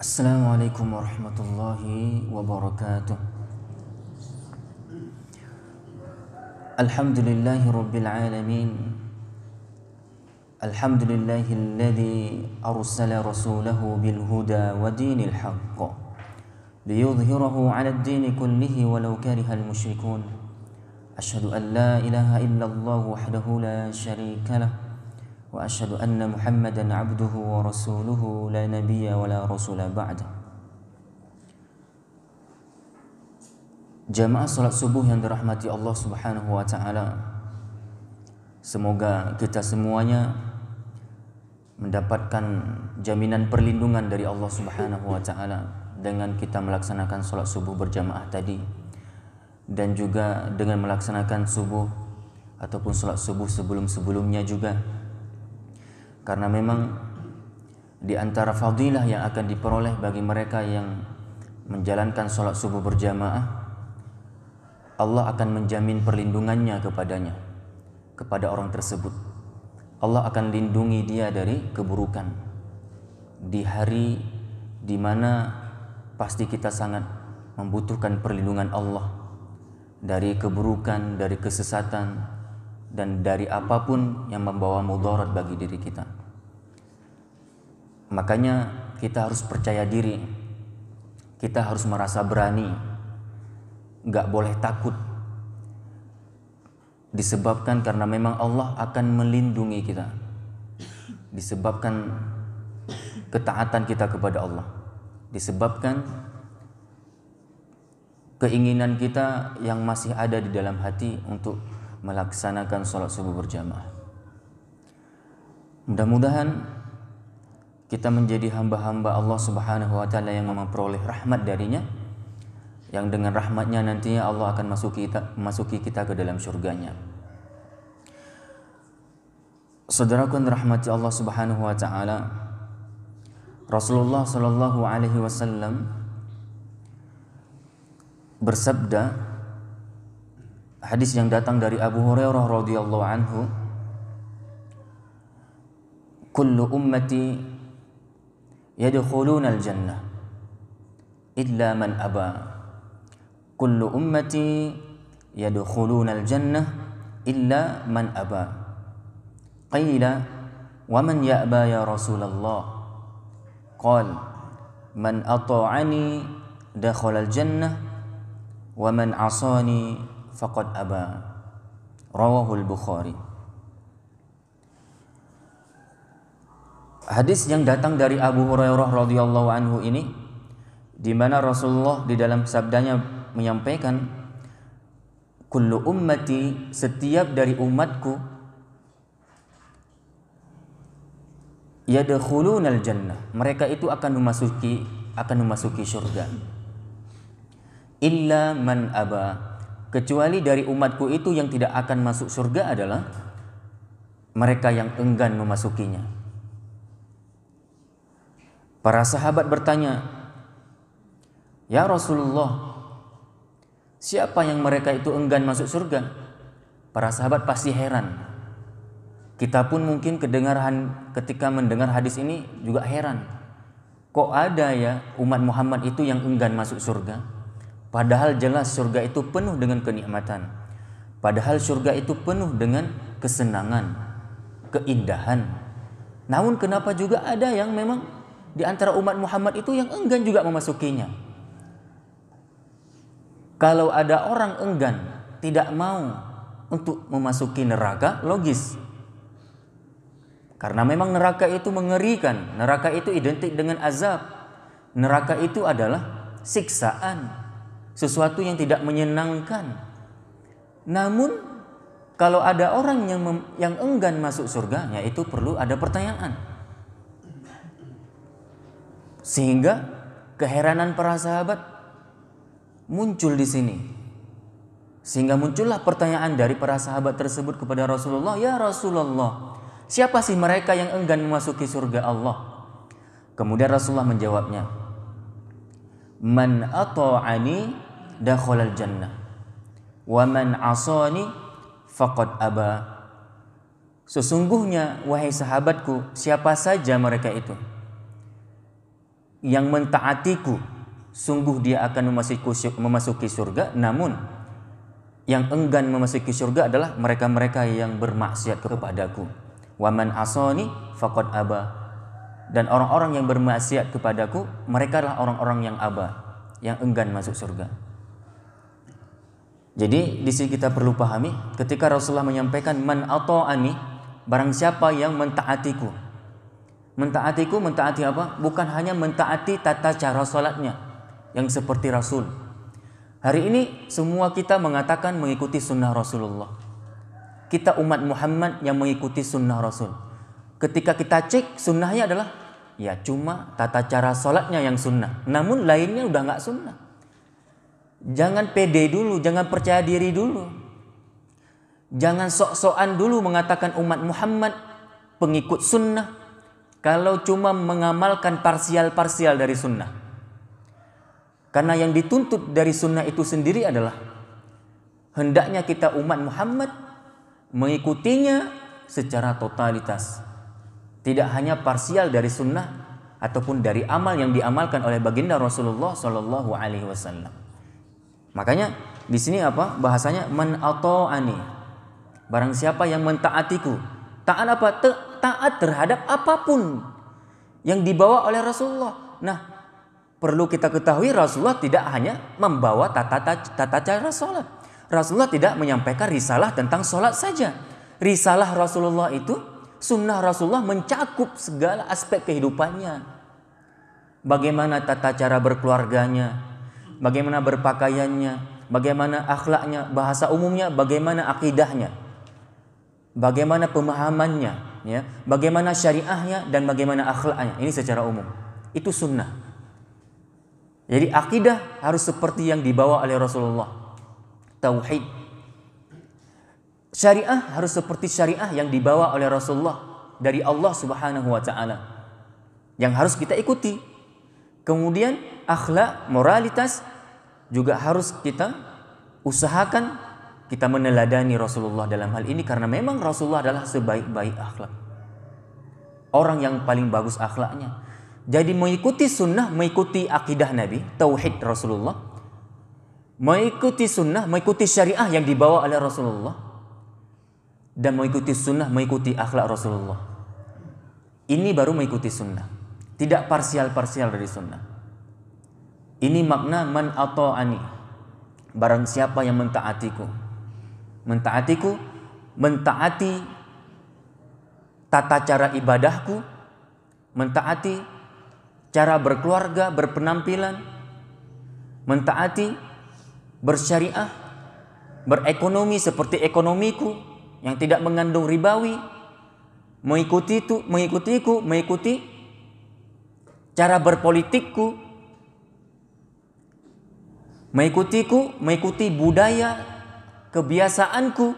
Assalamualaikum warahmatullahi wabarakatuh. Alhamdulillahi rabbil alamin. Alhamdulillahilladzi arsala rasulahu bil huda wa dinil haqq liyudhhirahu 'ala ad-din kullihi walau karihal musyrikun. Asyhadu an la ilaha illallah wahdahu la syarika lah wa asyhadu anna Muhammadan 'abduhu wa rasuluhu la nabiyya wa la rasula ba'da. Jamaah salat subuh yang dirahmati Allah Subhanahu wa taala. Semoga kita semuanya mendapatkan jaminan perlindungan dari Allah Subhanahu wa taala dengan kita melaksanakan salat subuh berjamaah tadi, dan juga dengan melaksanakan subuh ataupun salat subuh sebelum-sebelumnya juga. Karena memang di antara fadilah yang akan diperoleh bagi mereka yang menjalankan sholat subuh berjamaah, Allah akan menjamin perlindungannya kepada orang tersebut. Allah akan lindungi dia dari keburukan di hari di mana pasti kita sangat membutuhkan perlindungan Allah dari keburukan, dari kesesatan, dan dari apapun yang membawa mudarat bagi diri kita. Makanya kita harus percaya diri, kita harus merasa berani, gak boleh takut, disebabkan karena memang Allah akan melindungi kita, disebabkan ketaatan kita kepada Allah, disebabkan keinginan kita yang masih ada di dalam hati untuk melaksanakan sholat subuh berjamaah. Mudah-mudahan kita menjadi hamba-hamba Allah Subhanahu wa taala yang memperoleh rahmat darinya, yang dengan rahmatnya nantinya Allah akan masuki kita ke dalam surganya. Saudaraku yang dirahmati Allah Subhanahu wa taala, Rasulullah sallallahu alaihi wasallam bersabda, hadis yang datang dari Abu Hurairah radhiyallahu anhu, kullu ummati yadkhuluna al-jannah illa man aba. Kullu ummati yadkhuluna al-jannah illa man aba. Qila wa man ya'ba ya Rasulullah? Qal man ata'ani dakhala al-jannah wa man 'asani faqad aba. Rawahul Bukhari. Hadis yang datang dari Abu Hurairah radhiyallahu anhu ini, di mana Rasulullah di dalam sabdanya menyampaikan, kullu ummati, setiap dari umatku, yadkhulunal jannah, mereka itu akan memasuki surga, illa man aba, kecuali dari umatku itu yang tidak akan masuk surga adalah mereka yang enggan memasukinya. Para sahabat bertanya, ya Rasulullah, siapa yang mereka itu enggan masuk surga? Para sahabat pasti heran. Kita pun mungkin ketika mendengar hadis ini juga heran. Kok ada ya umat Muhammad itu yang enggan masuk surga? Padahal jelas surga itu penuh dengan kenikmatan. Padahal surga itu penuh dengan kesenangan, keindahan. Namun kenapa juga ada yang memang di antara umat Muhammad itu yang enggan juga memasukinya? Kalau ada orang enggan, tidak mau untuk memasuki neraka, logis. Karena memang neraka itu mengerikan. Neraka itu identik dengan azab. Neraka itu adalah siksaan, sesuatu yang tidak menyenangkan. Namun kalau ada orang yang enggan masuk surga, ya itu perlu ada pertanyaan. Sehingga keheranan para sahabat muncul di sini. Sehingga muncullah pertanyaan dari para sahabat tersebut kepada Rasulullah, ya Rasulullah, siapa sih mereka yang enggan memasuki surga Allah? Kemudian Rasulullah menjawabnya, man ata'ani dakhalal jannah wa man 'asani faqad aba. Sesungguhnya wahai sahabatku, siapa saja mereka itu yang mentaatiku sungguh dia akan memasuki surga, namun yang enggan memasuki surga adalah mereka-mereka yang bermaksiat kepadaku. Wa man asani faqad aba. Dan orang-orang yang bermaksiat kepadaku, mereka adalah orang-orang yang aba, yang enggan masuk surga. Jadi di sini kita perlu pahami ketika Rasulullah menyampaikan man ata'ani, barang siapa yang mentaatiku. Mentaati apa? Bukan hanya mentaati tata cara salatnya yang seperti Rasul. Hari ini semua kita mengatakan mengikuti sunnah Rasulullah. Kita umat Muhammad yang mengikuti sunnah Rasul. Ketika kita cek sunnahnya adalah ya cuma tata cara salatnya yang sunnah, namun lainnya udah nggak sunnah. Jangan pede dulu, jangan percaya diri dulu. Jangan sok-sokan dulu mengatakan umat Muhammad pengikut sunnah kalau cuma mengamalkan parsial-parsial dari sunnah. Karena yang dituntut dari sunnah itu sendiri adalah hendaknya kita umat Muhammad mengikutinya secara totalitas. Tidak hanya parsial dari sunnah ataupun dari amal yang diamalkan oleh baginda Rasulullah Shallallahu Alaihi Wasallam. Makanya di sini apa bahasanya man ata'ani, barang siapa yang mentaatiku. Taat apa? Taat terhadap apapun yang dibawa oleh Rasulullah. Nah, perlu kita ketahui Rasulullah tidak hanya membawa tata cara sholat. Rasulullah tidak menyampaikan risalah tentang sholat saja. Risalah Rasulullah itu, sunnah Rasulullah mencakup segala aspek kehidupannya. Bagaimana tata cara berkeluarganya, bagaimana berpakaiannya, bagaimana akhlaknya, bahasa umumnya, bagaimana akidahnya, bagaimana pemahamannya, ya, bagaimana syariahnya dan bagaimana akhlaknya. Ini secara umum. Itu sunnah. Jadi akidah harus seperti yang dibawa oleh Rasulullah. Tauhid. Syariah harus seperti syariah yang dibawa oleh Rasulullah dari Allah Subhanahu wa taala. Yang harus kita ikuti. Kemudian akhlak, moralitas juga harus kita usahakan kita meneladani Rasulullah dalam hal ini, karena memang Rasulullah adalah sebaik-baik akhlak. Orang yang paling bagus akhlaknya. Jadi mengikuti sunnah, mengikuti akidah Nabi, tauhid Rasulullah, mengikuti sunnah, mengikuti syariah yang dibawa oleh Rasulullah, dan mengikuti sunnah, mengikuti akhlak Rasulullah. Ini baru mengikuti sunnah. Tidak parsial-parsial dari sunnah. Ini makna man ata'ani, barang siapa yang mentaatiku. Mentaatiku, mentaati tata cara ibadahku, mentaati cara berkeluarga, berpenampilan, mentaati bersyariah, berekonomi seperti ekonomiku yang tidak mengandung ribawi, mengikuti cara berpolitikku, mengikuti budaya, kebiasaanku,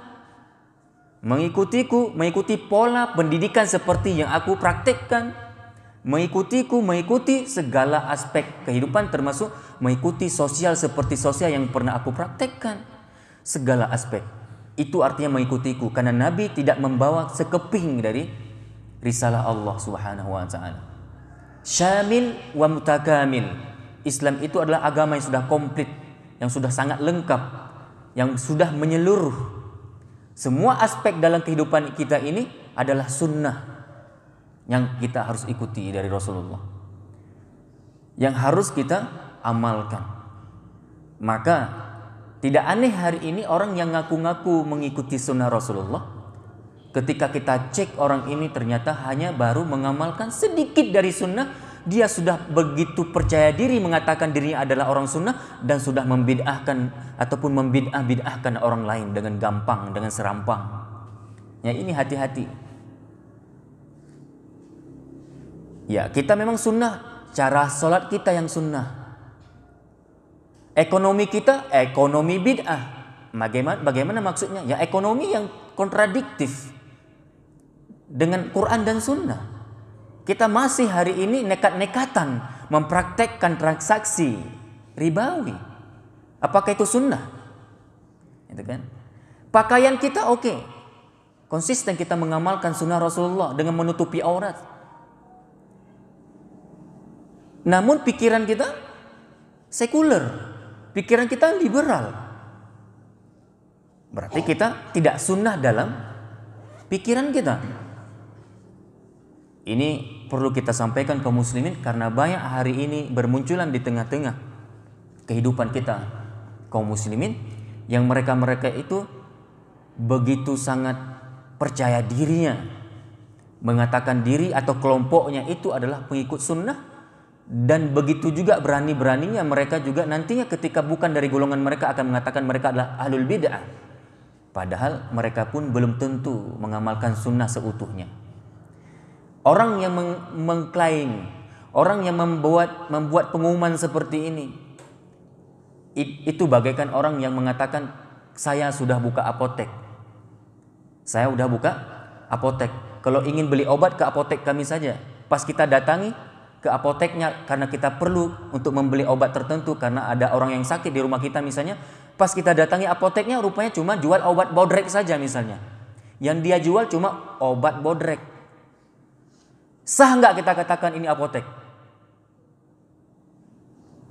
mengikuti pola pendidikan seperti yang aku praktekkan, mengikuti segala aspek kehidupan, termasuk mengikuti sosial seperti sosial yang pernah aku praktekkan. Segala aspek. Itu artinya mengikutiku, karena Nabi tidak membawa sekeping dari risalah Allah Subhanahu wa taala. Syamil wa mutakamil. Islam itu adalah agama yang sudah komplit, yang sudah sangat lengkap, yang sudah menyeluruh. Semua aspek dalam kehidupan kita ini adalah sunnah yang kita harus ikuti dari Rasulullah, yang harus kita amalkan. Maka tidak aneh hari ini orang yang ngaku-ngaku mengikuti sunnah Rasulullah, ketika kita cek orang ini ternyata hanya baru mengamalkan sedikit dari sunnah, dia sudah begitu percaya diri mengatakan dirinya adalah orang sunnah dan sudah membid'ahkan ataupun membid'ah-bid'ahkan orang lain dengan gampang, dengan serampang. Ya, ini hati-hati. Ya, kita memang sunnah, cara sholat kita yang sunnah. Ekonomi kita, ekonomi bid'ah. Bagaimana maksudnya? Ya, ekonomi yang kontradiktif dengan Quran dan sunnah. Kita masih hari ini nekat-nekatan mempraktekkan transaksi ribawi. Apakah itu sunnah? Itu kan? Pakaian kita oke. Konsisten kita mengamalkan sunnah Rasulullah dengan menutupi aurat. Namun pikiran kita sekuler, pikiran kita liberal. Berarti kita tidak sunnah dalam pikiran kita. Ini perlu kita sampaikan kaum muslimin karena banyak hari ini bermunculan di tengah-tengah kehidupan kita kaum muslimin yang mereka itu begitu sangat percaya dirinya, mengatakan diri atau kelompoknya itu adalah pengikut sunnah, dan begitu juga berani-beraninya mereka juga nantinya ketika bukan dari golongan mereka akan mengatakan mereka adalah ahlul bid'ah, padahal mereka pun belum tentu mengamalkan sunnah seutuhnya. Orang yang mengklaim, orang yang membuat pengumuman seperti ini, itu bagaikan orang yang mengatakan saya sudah buka apotek. Saya sudah buka apotek. Kalau ingin beli obat ke apotek kami saja. Pas kita datangi ke apoteknya karena kita perlu untuk membeli obat tertentu karena ada orang yang sakit di rumah kita misalnya. Pas kita datangi apoteknya rupanya cuma jual obat bodrek saja misalnya. Yang dia jual cuma obat bodrek. Sah nggak kita katakan ini apotek?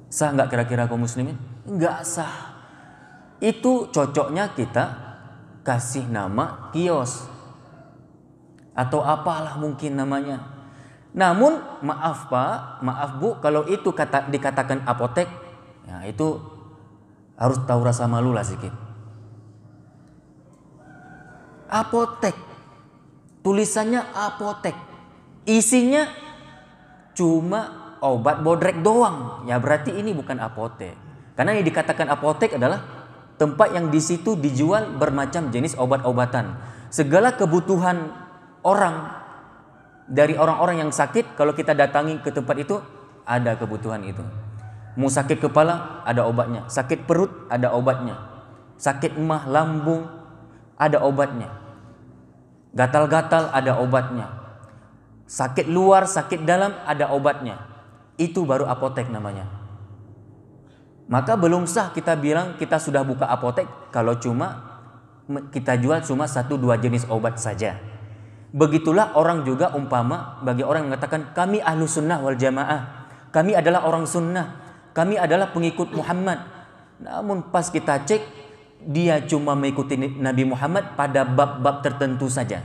Sah nggak kira-kira kaum muslimin? Nggak sah. Itu cocoknya kita kasih nama kios atau apalah mungkin namanya. Namun maaf Pak, maaf Bu, kalau itu dikatakan apotek, ya itu harus tahu rasa malu lah sedikit. Apotek, tulisannya apotek, isinya cuma obat bodrek doang. Ya berarti ini bukan apotek. Karena yang dikatakan apotek adalah tempat yang di situ dijual bermacam jenis obat-obatan. Segala kebutuhan orang, dari orang-orang yang sakit, kalau kita datangi ke tempat itu ada kebutuhan itu. Mau sakit kepala ada obatnya, sakit perut ada obatnya, sakit emah lambung ada obatnya, gatal-gatal ada obatnya, sakit luar, sakit dalam ada obatnya. Itu baru apotek namanya. Maka belum sah kita bilang kita sudah buka apotek kalau cuma kita jual cuma 1-2 jenis obat saja. Begitulah orang juga umpama bagi orang yang mengatakan kami ahlu sunnah wal jamaah, kami adalah orang sunnah, kami adalah pengikut Muhammad. Namun pas kita cek dia cuma mengikuti Nabi Muhammad pada bab-bab tertentu saja.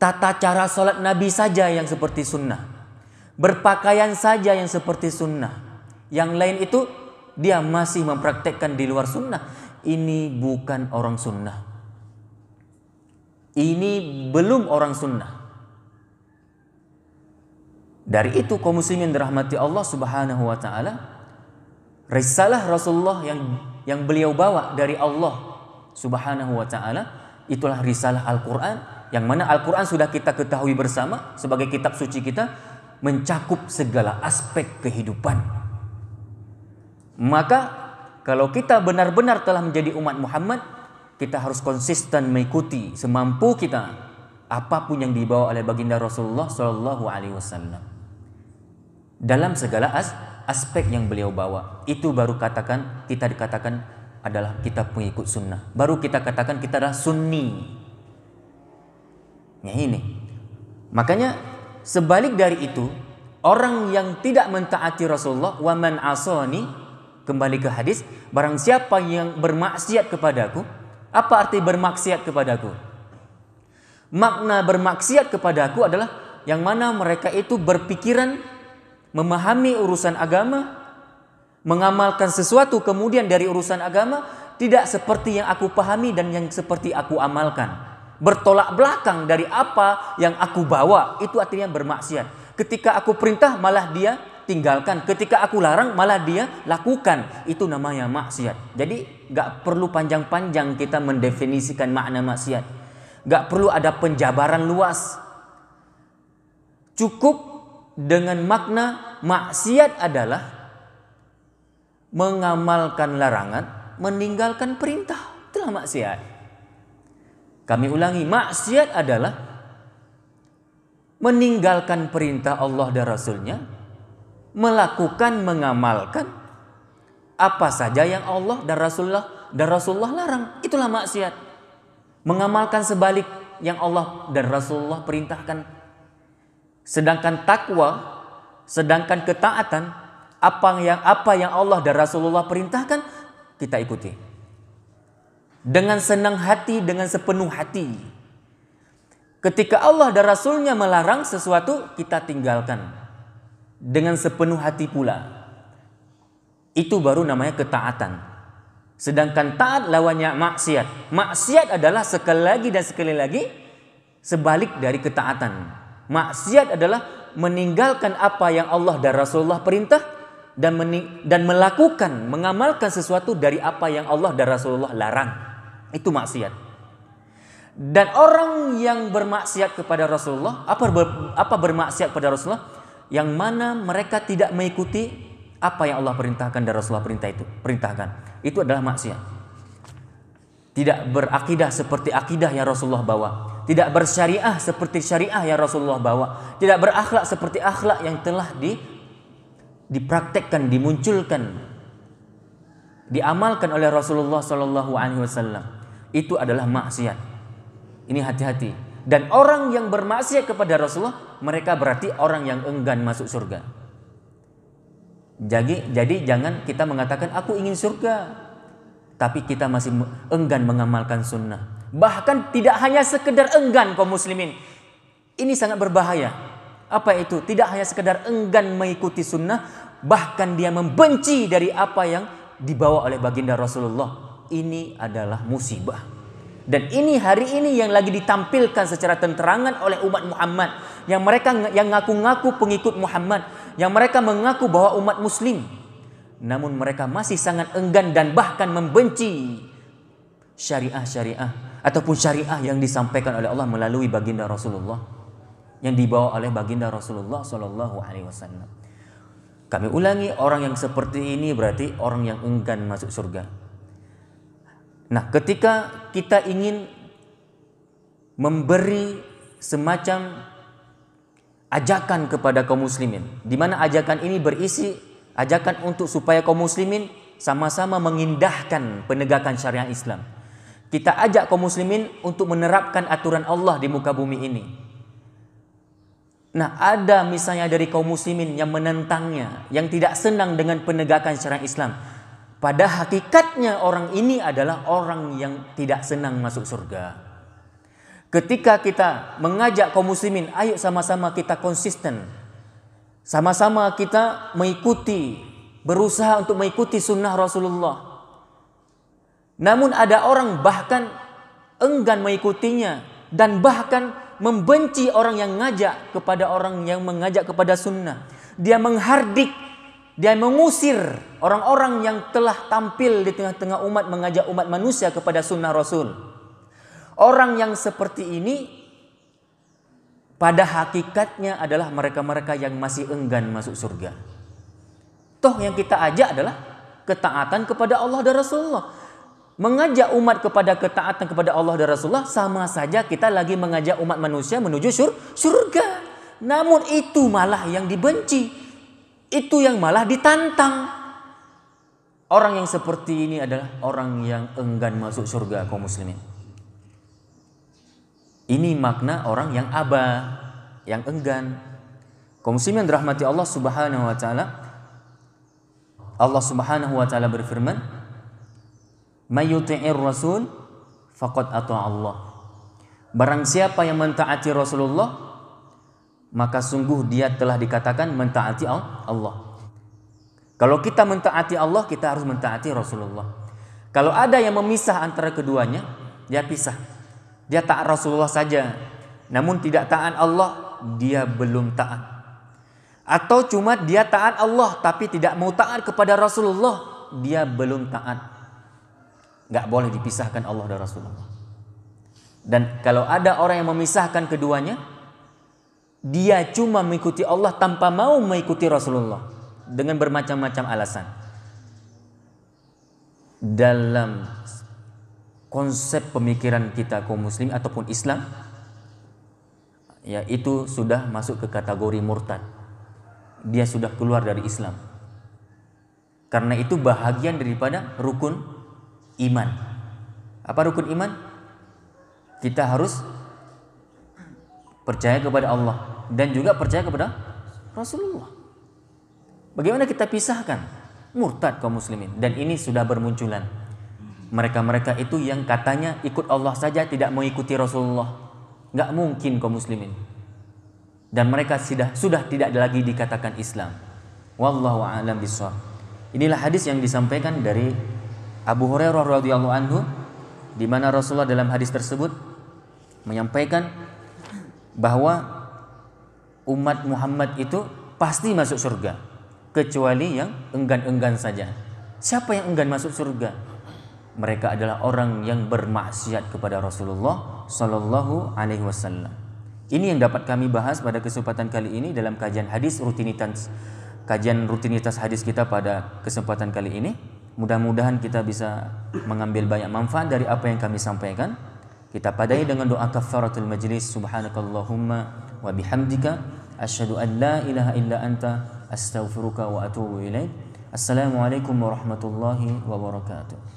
Tata cara sholat Nabi saja yang seperti sunnah, berpakaian saja yang seperti sunnah. Yang lain itu dia masih mempraktekkan di luar sunnah. Ini bukan orang sunnah. Ini belum orang sunnah. Dari itu kaum muslimin dirahmati Allah Subhanahu wa taala, risalah Rasulullah yang beliau bawa dari Allah Subhanahu wa taala itulah risalah Al-Qur'an, yang mana Al-Qur'an sudah kita ketahui bersama sebagai kitab suci kita, mencakup segala aspek kehidupan. Maka kalau kita benar-benar telah menjadi umat Muhammad, kita harus konsisten mengikuti semampu kita apapun yang dibawa oleh baginda Rasulullah Shallallahu Alaihi Wasallam dalam segala aspek yang beliau bawa. Itu baru kita dikatakan adalah kita pengikut sunnah. Baru kita katakan kita adalah sunni. Ya ini. Makanya sebalik dari itu, orang yang tidak mentaati Rasulullah, wa man asani, kembali ke hadis, barang siapa yang bermaksiat kepadaku. Apa arti bermaksiat kepadaku? Makna bermaksiat kepadaku adalah yang mana mereka itu berpikiran, memahami urusan agama, mengamalkan sesuatu kemudian dari urusan agama tidak seperti yang aku pahami dan yang seperti aku amalkan. Bertolak belakang dari apa yang aku bawa, itu artinya bermaksiat. Ketika aku perintah malah dia tinggalkan, ketika aku larang malah dia lakukan. Itu namanya maksiat. Jadi gak perlu panjang-panjang kita mendefinisikan makna maksiat. Gak perlu ada penjabaran luas. Cukup dengan makna maksiat adalah mengamalkan larangan, meninggalkan perintah. Itulah maksiat. Kami ulangi, maksiat adalah meninggalkan perintah Allah dan Rasulnya, melakukan, mengamalkan apa saja yang Allah dan Rasulullah larang. Itulah maksiat. Mengamalkan sebalik yang Allah dan Rasulullah perintahkan. Sedangkan takwa Sedangkan ketaatan, apa yang Allah dan Rasulullah perintahkan, kita ikuti. Dengan senang hati, dengan sepenuh hati. Ketika Allah dan Rasulnya melarang sesuatu, kita tinggalkan. Dengan sepenuh hati pula. Itu baru namanya ketaatan. Sedangkan taat lawannya maksiat. Maksiat adalah sekali lagi sebalik dari ketaatan. Maksiat adalah meninggalkan apa yang Allah dan Rasulullah perintah dan melakukan, mengamalkan sesuatu dari apa yang Allah dan Rasulullah larang. Itu maksiat. Dan orang yang bermaksiat kepada Rasulullah, apa bermaksiat kepada Rasulullah? Yang mana mereka tidak mengikuti apa yang Allah perintahkan dan Rasulullah perintahkan. Itu adalah maksiat. Tidak berakidah seperti akidah yang Rasulullah bawa. Tidak bersyariah seperti syariah yang Rasulullah bawa. Tidak berakhlak seperti akhlak yang telah dipraktekkan, dimunculkan, diamalkan oleh Rasulullah SAW. Itu adalah maksiat. Ini hati-hati. Dan orang yang bermaksiat kepada Rasulullah, mereka berarti orang yang enggan masuk surga. Jadi jangan kita mengatakan aku ingin surga, tapi kita masih enggan mengamalkan sunnah. Bahkan tidak hanya sekedar enggan kaum muslimin. Ini sangat berbahaya. Apa itu? Tidak hanya sekedar enggan mengikuti sunnah, bahkan dia membenci dari apa yang dibawa oleh baginda Rasulullah. Ini adalah musibah. Dan ini hari ini yang lagi ditampilkan secara tenterangan oleh umat Muhammad. Yang ngaku-ngaku pengikut Muhammad. Yang mereka mengaku bahwa umat muslim. Namun mereka masih sangat enggan dan bahkan membenci syariah ataupun syariah yang disampaikan oleh Allah melalui baginda Rasulullah. Yang dibawa oleh baginda Rasulullah SAW. Kami ulangi, orang yang seperti ini berarti orang yang enggan masuk surga. Nah, ketika kita ingin memberi semacam ajakan kepada kaum muslimin, di mana ajakan ini berisi ajakan untuk supaya kaum muslimin sama-sama mengindahkan penegakan syariat Islam. Kita ajak kaum muslimin untuk menerapkan aturan Allah di muka bumi ini. Nah, ada misalnya dari kaum muslimin yang menentangnya, yang tidak senang dengan penegakan syariat Islam. Pada hakikatnya orang ini adalah orang yang tidak senang masuk surga. Ketika kita mengajak kaum muslimin, ayo sama-sama kita konsisten. Sama-sama kita berusaha untuk mengikuti sunnah Rasulullah. Namun ada orang bahkan enggan mengikutinya dan bahkan membenci orang yang mengajak kepada sunnah. Dia menghardik, dia mengusir orang-orang yang telah tampil di tengah-tengah umat mengajak umat manusia kepada sunnah Rasul. Orang yang seperti ini pada hakikatnya adalah mereka-mereka yang masih enggan masuk surga. Toh yang kita ajak adalah ketaatan kepada Allah dan Rasulullah. Mengajak umat kepada ketaatan kepada Allah dan Rasulullah sama saja kita lagi mengajak umat manusia menuju surga. Namun itu malah yang dibenci. Itu yang malah ditantang. Orang yang seperti ini adalah orang yang enggan masuk surga kaum muslimin. Ini makna orang yang aba, yang enggan. Kaum muslimin dirahmati Allah Subhanahu wa taala. Allah Subhanahu wa taala berfirman, "May yuti'ir rasul faqad ata'a Allah." Barang siapa yang mentaati Rasulullah, maka sungguh dia telah dikatakan mentaati Allah. Kalau kita mentaati Allah, kita harus mentaati Rasulullah. Kalau ada yang memisah antara keduanya, dia pisah. Dia taat Rasulullah saja, namun tidak taat Allah, dia belum taat. Atau cuma dia taat Allah, tapi tidak mau taat kepada Rasulullah, dia belum taat. Gak boleh dipisahkan Allah dan Rasulullah. Dan kalau ada orang yang memisahkan keduanya, dia cuma mengikuti Allah tanpa mau mengikuti Rasulullah dengan bermacam-macam alasan. Dalam konsep pemikiran kita kaum muslim ataupun Islam, ya itu sudah masuk ke kategori murtad. Dia sudah keluar dari Islam. Karena itu bahagian daripada rukun iman. Apa rukun iman? Kita harus percaya kepada Allah dan juga percaya kepada Rasulullah. Bagaimana kita pisahkan? Murtad kaum muslimin. Dan ini sudah bermunculan. Mereka-mereka itu yang katanya ikut Allah saja, tidak mengikuti Rasulullah. Nggak mungkin kaum muslimin. Dan mereka sudah tidak lagi dikatakan Islam. Wallahu a'lam bishawab. Inilah hadis yang disampaikan dari Abu Hurairah radhiyallahu anhu, di mana Rasulullah dalam hadis tersebut menyampaikan bahwa umat Muhammad itu pasti masuk surga, kecuali yang enggan-enggan saja. Siapa yang enggan masuk surga? Mereka adalah orang yang bermaksiat kepada Rasulullah Sallallahu Alaihi Wasallam. Ini yang dapat kami bahas pada kesempatan kali ini dalam kajian rutinitas hadis kita pada kesempatan kali ini. Mudah-mudahan kita bisa mengambil banyak manfaat dari apa yang kami sampaikan. Kita padai dengan doa kafaratul majlis. Subhanakallahumma wa bihamdika asyhadu an la ilaha illa anta astaghfiruka wa atubu ilaik. Assalamualaikum warahmatullahi wabarakatuh.